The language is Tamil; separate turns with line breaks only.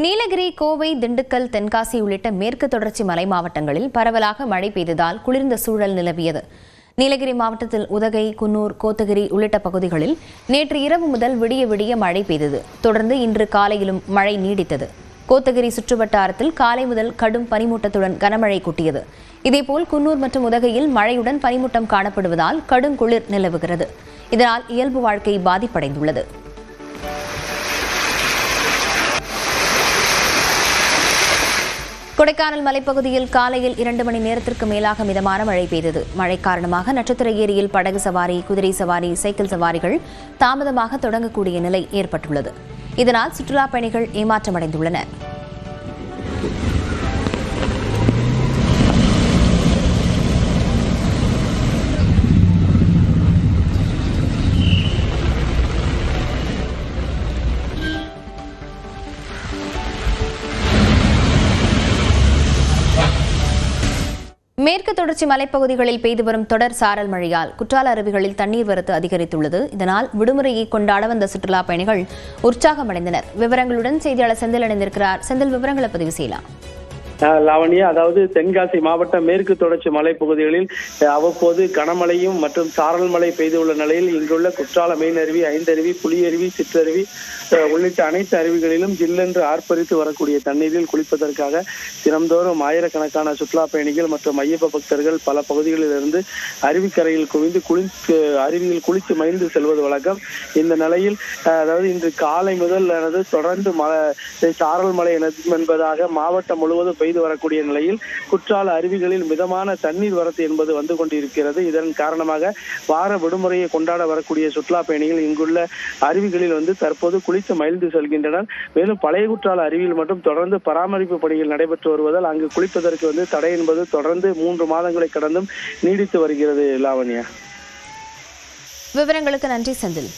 நீலகிரி, கோவை, திண்டுக்கல், தென்காசி உள்ளிட்ட மேற்கு தொடர்ச்சி மலை மாவட்டங்களில் பரவலாக மழை பெய்ததால் குளிர்ந்த சூழல் நிலவியது. நீலகிரி மாவட்டத்தில் உதகை, குன்னூர், கோத்தகிரி உள்ளிட்ட பகுதிகளில் நேற்று இரவு முதல் விடிய விடிய மழை பெய்தது. தொடர்ந்து இன்று காலையிலும் மழை நீடித்தது. கோத்தகிரி சுற்றுவட்டாரத்தில் காலை முதல் கடும் பனிமூட்டத்துடன் கனமழை கொட்டியது. இதேபோல் குன்னூர் மற்றும் உதகையில் மழையுடன் பனிமூட்டம் காணப்படுவதால் கடும் குளிர் நிலவுகிறது. இதனால் இயல்பு வாழ்க்கை பாதிப்படைந்துள்ளது. கொடைக்கானல் மலைப்பகுதியில் காலையில் 2 மணி நேரத்திற்கு மேலாக மிதமான மழை பெய்தது. மழை காரணமாக நட்சத்திர ஏரியில் படகு சவாரி, குதிரை சவாரி, சைக்கிள் சவாரிகள் தாமதமாக தொடங்கக்கூடிய நிலை ஏற்பட்டுள்ளது. இதனால் சுற்றுலாப் பயணிகள் ஏமாற்றமடைந்துள்ளனர். மேற்கு தொடர்ச்சி மலைப்பகுதிகளில் பெய்து வரும் தொடர் சாரல் மழையால் குற்றால அருவிகளில் தண்ணீர் வரத்து அதிகரித்துள்ளது. இதனால் விடுமுறையை கொண்டாட வந்த சுற்றுலா பயணிகள் உற்சாகமடைந்தனர். விவரங்களுடன் செய்தியாளர் செந்தில் இணைந்திருக்கிறார். செந்தில், விவரங்களை பதிவு செய்யலாம்.
லாவண்யா, அதாவது தென்காசி மாவட்ட மேற்கு தொடர்ச்சி மலைப்பகுதிகளில் அவ்வப்போது கனமழையும் மற்றும் சாரல் மழை பெய்துள்ள நிலையில் இங்குள்ள குற்றால மெயின் அருவி, ஐந்தருவி, புலியருவி, சிற்றருவி உள்ளிட்ட அனைத்து அருவிகளிலும் ஜில்லென்று ஆர்ப்பரித்து வரக்கூடிய தண்ணீரில் குளிப்பதற்காக தினம்தோறும் ஆயிரக்கணக்கான சுற்றுலா பயணிகள் மற்றும் ஐயப்ப பக்தர்கள் பல பகுதிகளிலிருந்து அருவிக்கரையில் குவிந்து அருவியில் குளித்து மகிழ்ந்து செல்வது வழக்கம். இந்த நிலையில் அதாவது இன்று காலை முதல் தொடர்ந்து சாரல் மழை என்பதாக மாவட்டம் முழுவதும் பெய்து வரக்கூடிய நிலையில் குற்றால அருவிகளில் மிதமான தண்ணீர் வரத்து என்பது வந்து கொண்டிருக்கிறது. இதன் காரணமாக வார விடுமுறையை கொண்டாட வரக்கூடிய சுற்றுலா பயணிகள் இங்குள்ள அருவிகளில் தற்போது குளித்து மகிழ்ந்து செல்கின்றனர். மேலும் பழைய குற்றால அருவியில் மட்டும் தொடர்ந்து பராமரிப்பு பணிகள் நடைபெற்று வருவதால் அங்கு குளிப்பதற்கு தடை என்பது தொடர்ந்து 3 மாதங்களை கடந்தும் நீடித்து வருகிறது. லாவண்யா,
விவரங்களுக்கு நன்றி செந்தில்.